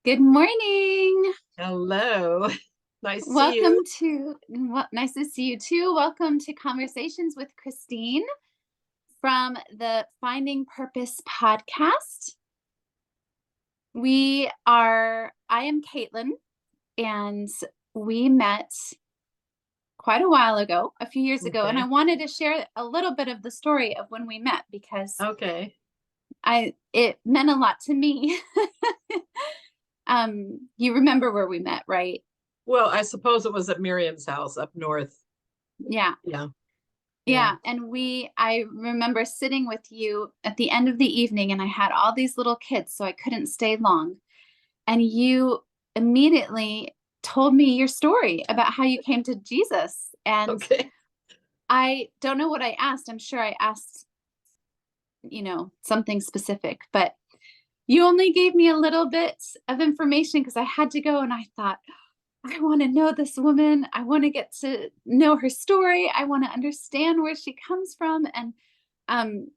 Good morning. Hello. Nice to see you. Nice to see you too. Welcome to Conversations with Kristine from the Finding Purpose podcast. I am Caitlin, and we met quite a while ago, a few years ago, and I Okay. wanted to share a little bit of the story of when we met because Okay. it meant a lot to me. You remember where we met, right? Well, I suppose it was at Miriam's house up north. Yeah. Yeah. Yeah. Yeah, and I remember sitting with you at the end of the evening, and I had all these little kids, so I couldn't stay long. And you immediately told me your story about how you came to Jesus. And Okay. I don't know what I asked. I'm sure I asked, something specific, but you only gave me a little bit of information because I had to go, and I thought, I want to know this woman. I want to get to know her story. I want to understand where she comes from. And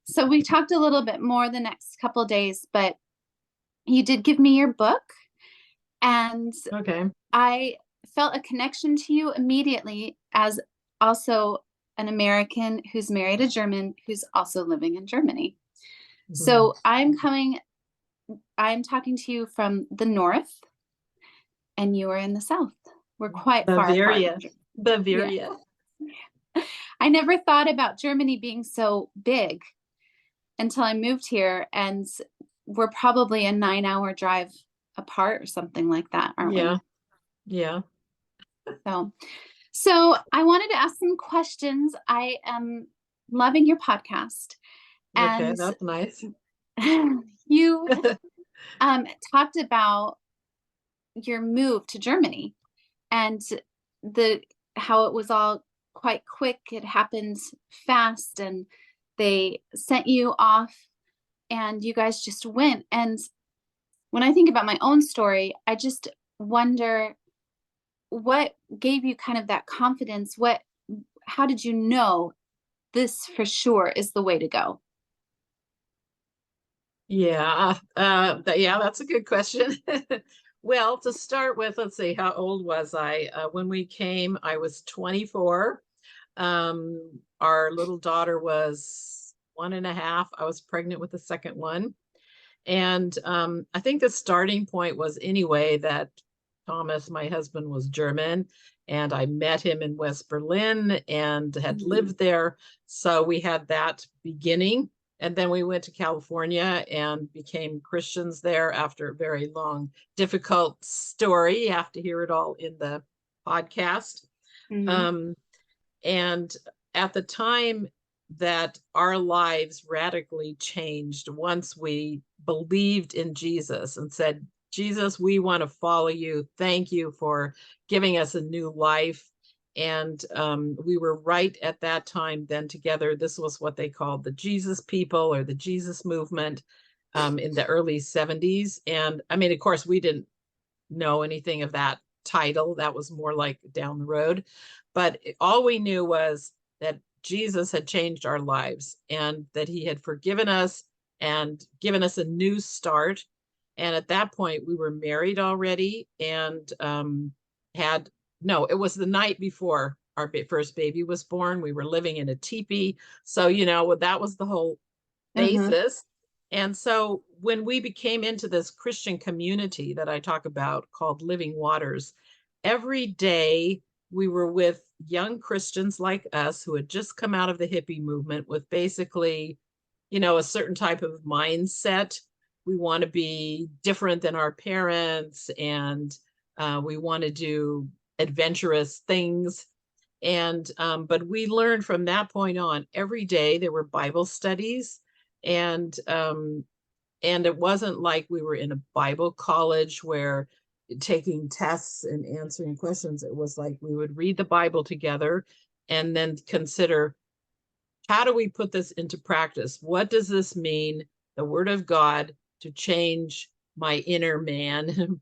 so we talked a little bit more the next couple of days, but you did give me your book, and Okay. I felt a connection to you immediately as also an American who's married a German who's also living in Germany. Mhm. So I'm talking to you from the north, and you are in the south. We're quite far apart. Bavaria. Yeah. Bavaria. I never thought about Germany being so big until I moved here, and we're probably a 9-hour drive apart or something like that, aren't Yeah. we? Yeah. So, so I wanted to ask some questions. I am loving your podcast, Okay. and That's nice. you talked about your move to Germany and the how it was all quite quick. It happened fast, and they sent you off, and you guys just went. And when I think about my own story, I just wonder what gave you kind of that confidence. How did you know this for sure is the way to go? Yeah. Yeah, that's a good question. Well, to start with, let's see, how old was I? When we came, I was 24. Our little daughter was 1.5. I was pregnant with the second one. And I think the starting point was anyway that Thomas, my husband, was German, and I met him in West Berlin and had Mhm. lived there. So we had that beginning. And then we went to California and became Christians there after a very long, difficult story. You have to hear it all in the podcast. Mhm. Um, and at the time that our lives radically changed once we believed in Jesus and said, Jesus, we want to follow you. Thank you for giving us a new life. And we were right at that time then together. This was what they called the Jesus people or the Jesus movement in the early 70s. And I mean, of course, we didn't know anything of that title. That was more like down the road. But all we knew was that Jesus had changed our lives and that he had forgiven us and given us a new start. And at that point, we were married already and had, no, it was the night before our first baby was born. We were living in a teepee. So, that was the whole Mhm. basis. And so when we became into this Christian community that I talk about called Living Waters, every day we were with young Christians like us who had just come out of the hippie movement with basically, a certain type of mindset. We want to be different than our parents and we want to do adventurous things. And but we learned from that point on every day there were Bible studies and it wasn't like we were in a Bible college where taking tests and answering questions. It was like we would read the Bible together and then consider, how do we put this into practice? What does this mean, the word of God, to change my inner man?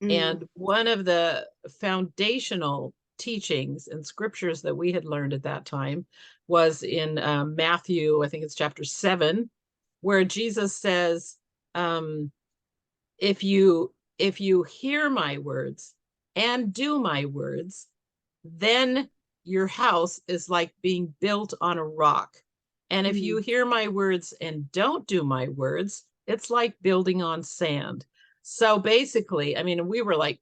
Mm. And one of the foundational teachings and scriptures that we had learned at that time was in Matthew, I think it's chapter 7, where Jesus says, if you if you hear my words and do my words, then your house is like being built on a rock. And if you Mm. hear my words and don't do my words, it's like building on sand. So basically, I mean, we were like,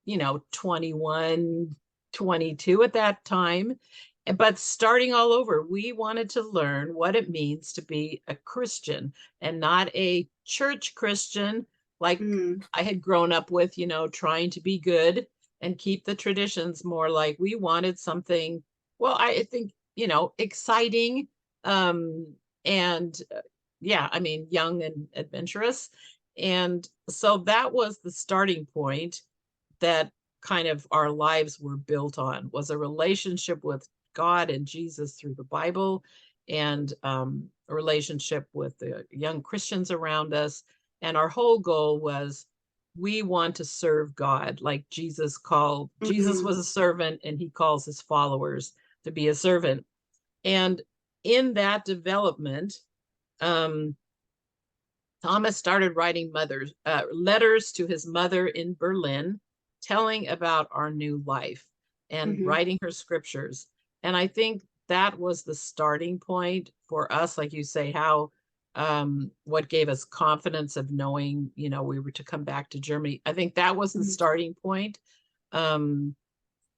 21, 22 at that time. But starting all over, we wanted to learn what it means to be a Christian and not a church Christian like Mm. I had grown up with, trying to be good and keep the traditions. More like we wanted something, well, I think, exciting, and yeah, I mean, young and adventurous. And so that was the starting point that kind of our lives were built on, was a relationship with God and Jesus through the Bible, and a relationship with the young Christians around us. And our whole goal was, we want to serve God like Jesus Mm. was a servant, and he calls his followers to be a servant. And in that development, um, Thomas started writing letters to his mother in Berlin, telling about our new life and Mhm. writing her scriptures. And I think that was the starting point for us, like you say, how what gave us confidence of knowing, we were to come back to Germany. I think that was the Mhm. starting point. Um,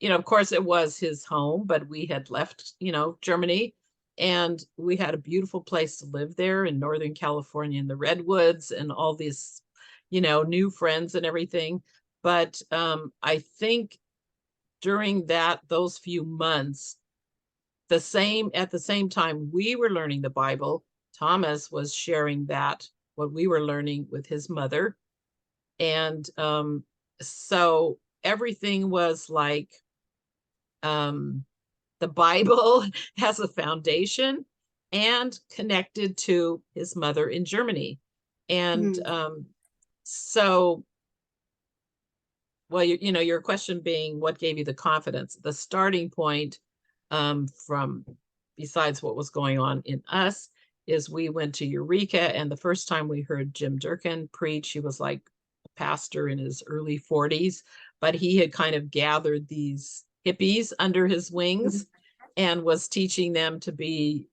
of course, it was his home, but we had left, Germany, and we had a beautiful place to live there in Northern California in the redwoods and all these, new friends and everything. But I think during those few months, at the same time we were learning the Bible, Thomas was sharing what we were learning with his mother. And so everything was like, um, the Bible has a foundation and connected to his mother in Germany. And Mm. so, well, your question being, what gave you the confidence? The starting point, from besides what was going on in us, is we went to Eureka, and the first time we heard Jim Durkin preach, he was like a pastor in his early 40s, but he had kind of gathered these hippies under his Mhm. wings and was teaching them to be,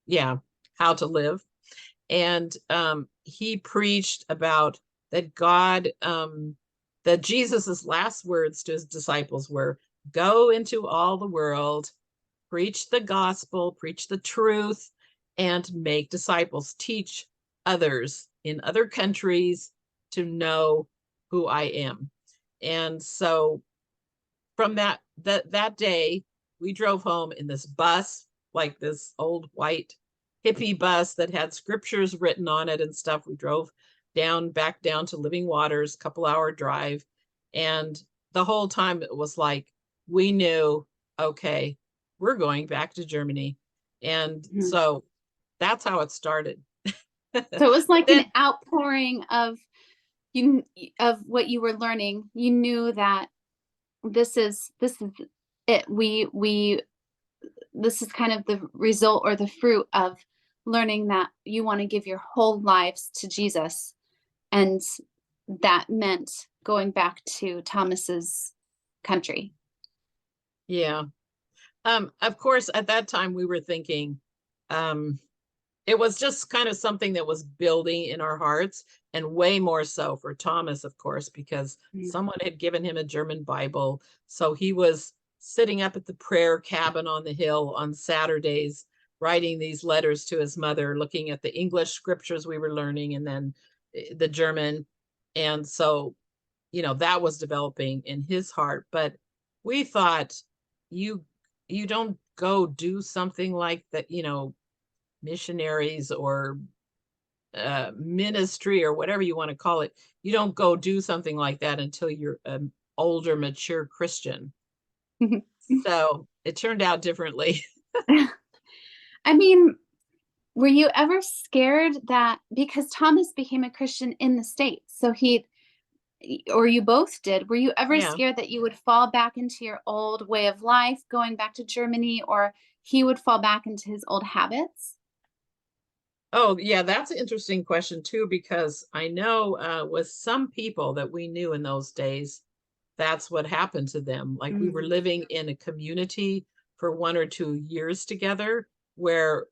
yeah, how to live. And he preached about that that Jesus's last words to his disciples were, "Go into all the world, preach the gospel, preach the truth, and make disciples. Teach others in other countries to know who I am." And so from that day, we drove home in this bus, like this old white hippie bus that had scriptures written on it and stuff. We drove back down to Living Waters, couple-hour drive. And the whole time it was like, we knew, okay, we're going back to Germany. And Mhm. so that's how it started. So it was But like an then, outpouring of you of what you were learning. You knew that this is it. We this is kind of the result or the fruit of learning that you want to give your whole lives to Jesus. And that meant going back to Thomas's country. yeah. Of course, at that time we were thinking, um, it was just kind of something that was building in our hearts, and way more so for Thomas, of course, because Mm. someone had given him a German Bible. So he was sitting up at the prayer cabin on the hill on Saturdays, writing these letters to his mother, looking at the English scriptures we were learning, and then the German. And so, that was developing in his heart. But we thought, you you don't go do something like that, missionaries or ministry or whatever you want to call it. You don't go do something like that until you're an older, mature Christian. So it turned out differently. I mean, were you ever scared that because Thomas became a Christian in the States, so or you both did, were you ever Yeah. scared that you would fall back into your old way of life going back to Germany, or he would fall back into his old habits? Oh, yeah, that's an interesting question too, because I know with some people that we knew in those days, that's what happened to them. Like we were Mm, living in a community for 1 or 2 years together where,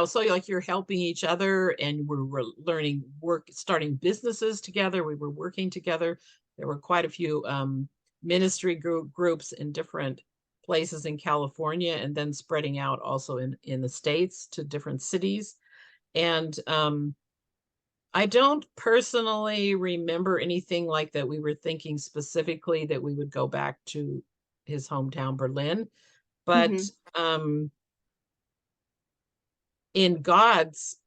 so like you're helping each other and we were learning work, starting businesses together. We were working together. There were quite a few ministry groups in different places in California and then spreading out also in the States to different cities. And I don't personally remember anything like that. We were thinking specifically that we would go back to his hometown, Berlin. But mhm, in God's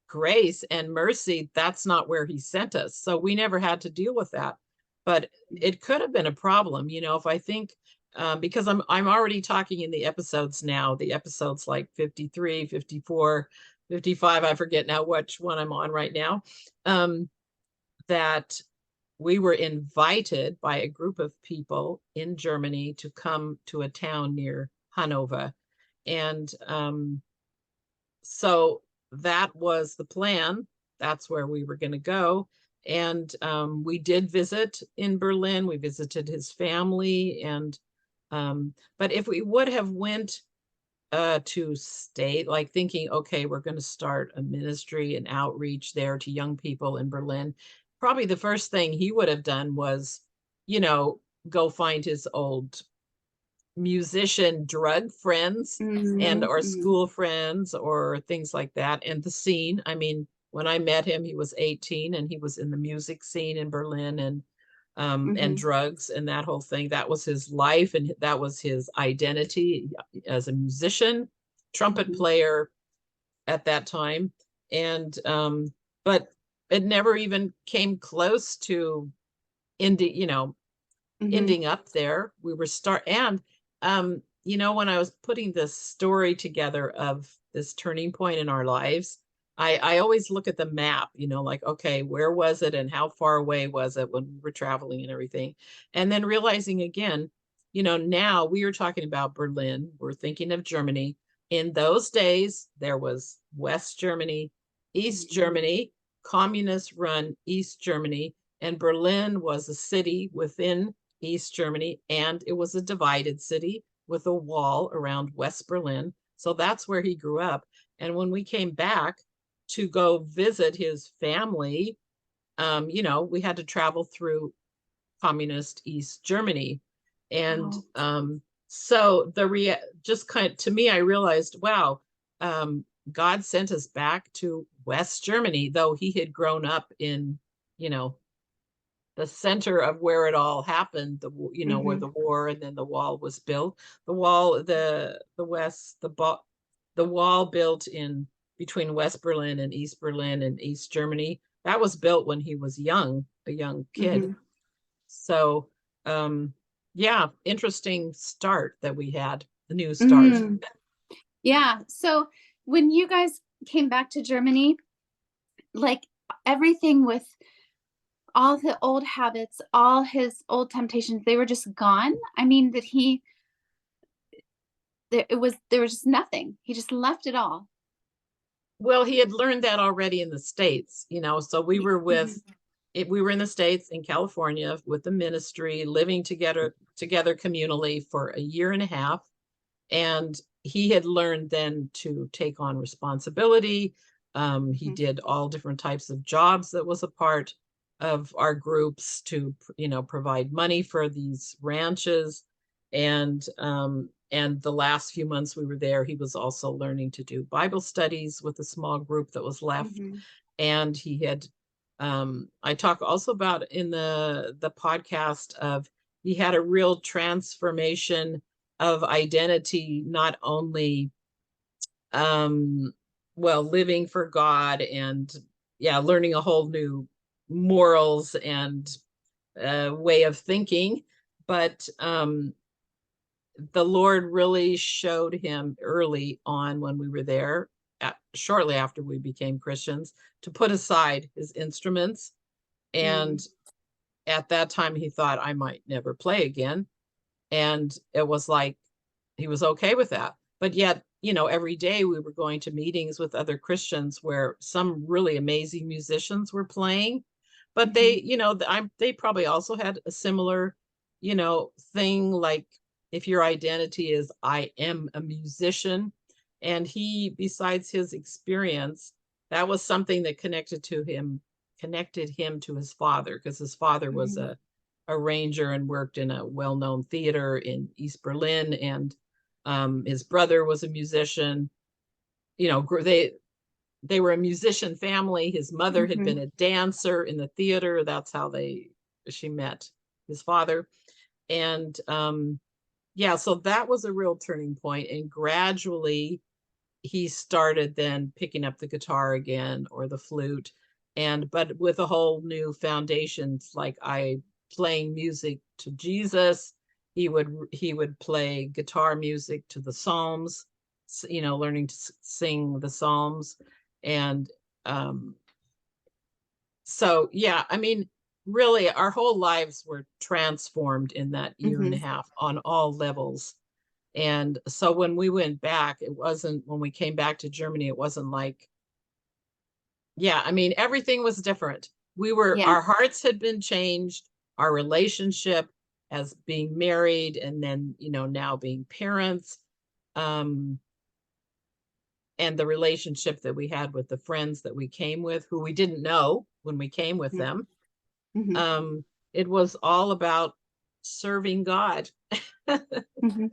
grace and mercy, that's not where he sent us. So we never had to deal with that. But it could have been a problem, if I think because I'm already talking in the episodes now, the episodes like 53, 54, 55, I forget now which one I'm on right now. That we were invited by a group of people in Germany to come to a town near Hanover. And so that was the plan. That's where we were going to go. And we did visit in Berlin. We visited his family. And but if we would have went to state, like thinking, okay, we're going to start a ministry and outreach there to young people in Berlin, probably the first thing he would have done was, you know, go find his old musician drug friends and mhm, or mhm, school friends or things like that, and the scene. I mean, when I met him he was 18 and he was in the music scene in Berlin, and mhm, drugs and that whole thing. That was his life and that was his identity as a musician, trumpet mhm, player at that time. And but it never even came close to ending, mhm, ending up there. We were and when I was putting this story together of this turning point in our lives, I always look at the map, like, okay, where was it and how far away was it when we were traveling and everything. And then realizing again, now we are talking about Berlin, we're thinking of Germany. In those days, there was West Germany, East mhm, Germany, communist run East Germany, and Berlin was a city within East Germany, and it was a divided city with a wall around West Berlin. So that's where he grew up. And when we came back to go visit his family, we had to travel through communist East Germany. And wow, so just kind of to me, I realized, wow, God sent us back to West Germany, though he had grown up in, you know, the center of where it all happened, where mhm, the war and then the wall was built. The wall, the west, the wall built in between West Berlin and East Germany, that was built when he was a young kid. mhm, So yeah, interesting start that we had, the new start. mm. Yeah, so when you guys came back to Germany, like, everything with all the old habits, all his old temptations, they were just gone? I mean, did he there was just nothing. He just left it all. Well, he had learned that already in the States, so Mhm, we were in the States in California with the ministry, living together communally for a year and a half. And he had learned then to take on responsibility. He mhm, did all different types of jobs that was a part of our groups to, provide money for these ranches. And the last few months we were there, he was also learning to do Bible studies with a small group that was left. mhm, And he had, I talk also about in the podcast of he had a real transformation of identity, not only living for God and yeah, learning a whole new morals and way of thinking, but the Lord really showed him early on when we were there, shortly after we became Christians, to put aside his instruments. And mm, at that time, he thought I might never play again. And it was like he was okay with that. But yet, every day we were going to meetings with other Christians where some really amazing musicians were playing, but Mhm. they probably also had a similar, thing, like if your identity is I am a musician, and he, besides his experience, that was something that connected him to his father, because his father was Mhm. a arranger and worked in a well-known theater in East Berlin, and his brother was a musician. They were a musician family. His mother had been Mhm. a dancer in the theater. That's how she met his father. And yeah, so that was a real turning point. And gradually he started then picking up the guitar again, or the flute, but with a whole new foundations, like I playing music to Jesus. He would play guitar music to the Psalms, learning to sing the Psalms. And um so yeah, I mean, really our whole lives were transformed in that year and a Mhm. half on all levels. And so when we went back, when we came back to Germany, it wasn't like, yeah, I mean, everything was different. Yeah. Our hearts had been changed, our relationship as being married, and then, now being parents, um, and the relationship that we had with the friends that we came with, who we didn't know when we came with Mhm. them. Mhm. Um, it was all about serving God. Mhm.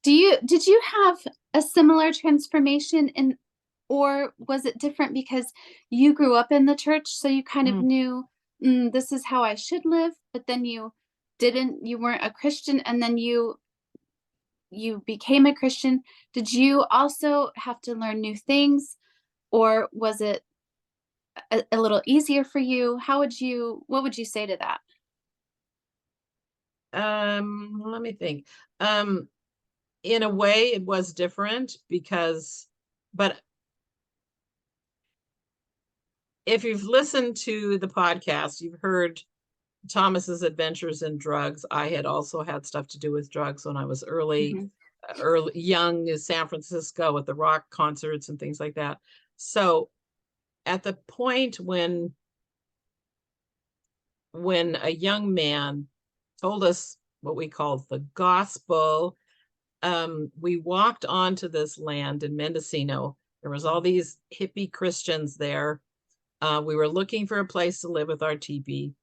Did you have a similar transformation in, or was it different because you grew up in the church, so you kind of Mm. knew, this is how I should live, but then you weren't a Christian, and then you became a Christian. Did you also have to learn new things, or was it a little easier for you? What would you say to that? Let me think. Um, in a way, it was different but if you've listened to the podcast, you've heard Thomas's adventures in drugs. I had also had stuff to do with drugs when I was Mhm. young in San Francisco with the rock concerts and things like that. So at the point when a young man told us what we called the gospel, we walked onto this land in Mendocino. There was all these hippie Christians there. We were looking for a place to live with our teepee.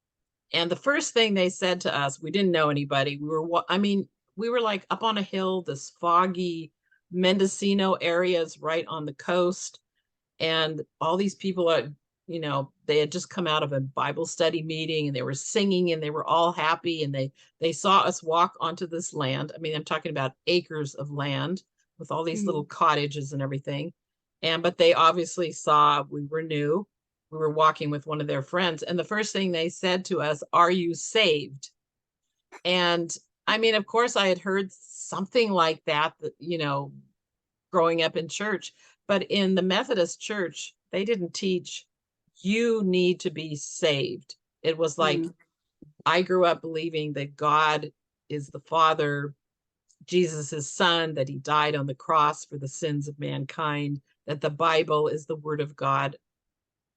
And the first thing they said to us, we didn't know anybody. We were like up on a hill, this foggy Mendocino area is right on the coast. And all these people they had just come out of a Bible study meeting, and they were singing, and they were all happy. And they saw us walk onto this land. I mean, I'm talking about acres of land with all these little Mhm. cottages and everything. But they obviously saw we were new. We were walking with one of their friends. And the first thing they said to us, "Are you saved?" And I mean, of course, I had heard something like that, growing up in church. But in the Methodist church, they didn't teach you need to be saved. It was like, Mm. I grew up believing that God is the Father, Jesus is son, that he died on the cross for the sins of mankind, that the Bible is the word of God.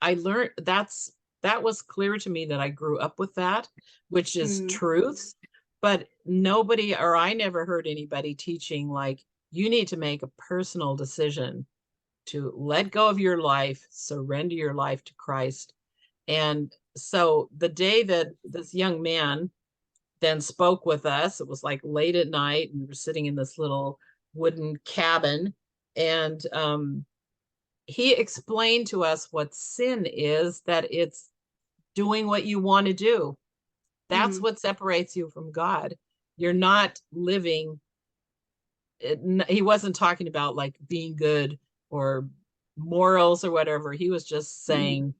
I learned that was clear to me, that I grew up with that, which is Mm. truth. But nobody, or I never heard anybody teaching, like, you need to make a personal decision to let go of your life, surrender your life to Christ. And so the day that this young man then spoke with us, it was like late at night, and we were sitting in this little wooden cabin. And he explained to us what sin is, that it's doing what you want to do. That's Mhm. what separates you from God. You're not living. He wasn't talking about like being good or morals or whatever. He was just Mhm. saying,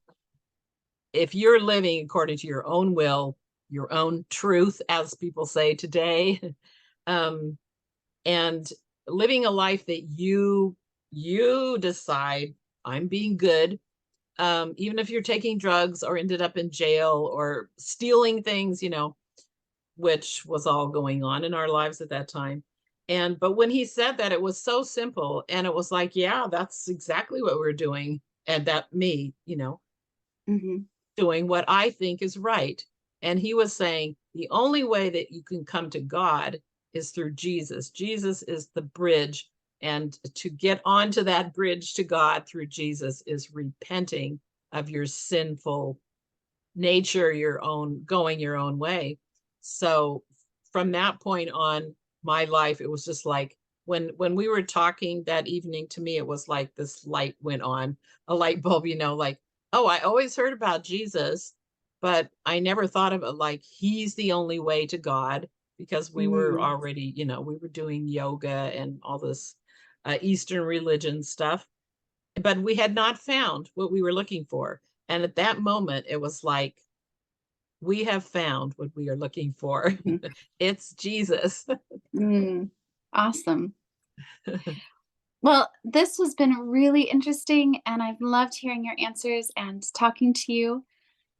if you're living according to your own will, your own truth, as people say today, um, and living a life that you decide, I'm being good, even if you're taking drugs or ended up in jail or stealing things, which was all going on in our lives at that time. But when he said that, it was so simple. And it was like, yeah, that's exactly what we're doing. And that me, Hmm. doing what I think is right. And he was saying the only way that you can come to God is through Jesus. Jesus is the bridge. And to get onto that bridge to God through Jesus is repenting of your sinful nature, going your own way. So from that point on, my life, it was just like when we were talking that evening, to me, it was like this light went on, a light bulb, like, oh, I always heard about Jesus, but I never thought of it like he's the only way to God, because we were Mm. already, we were doing yoga and all this Eastern religion stuff, but we had not found what we were looking for. And at that moment, it was like, we have found what we are looking for. Mhm. It's Jesus. Mm. Awesome. Well, this has been really interesting, and I've loved hearing your answers and talking to you.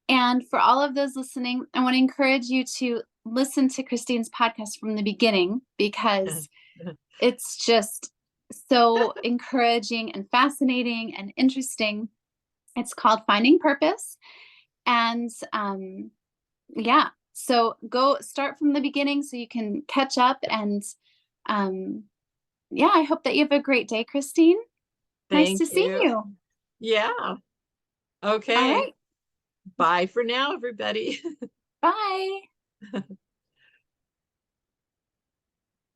And for all of those listening, I want to encourage you to listen to Kristine's podcast from the beginning, because it's just so encouraging and fascinating and interesting. It's called Finding Purpose. And yeah, so go start from the beginning so you can catch up. And um, yeah, I hope that you have a great day, Kristine. Nice to Thank see you. you. Yeah. All Okay. right. Bye for now, everybody. Bye.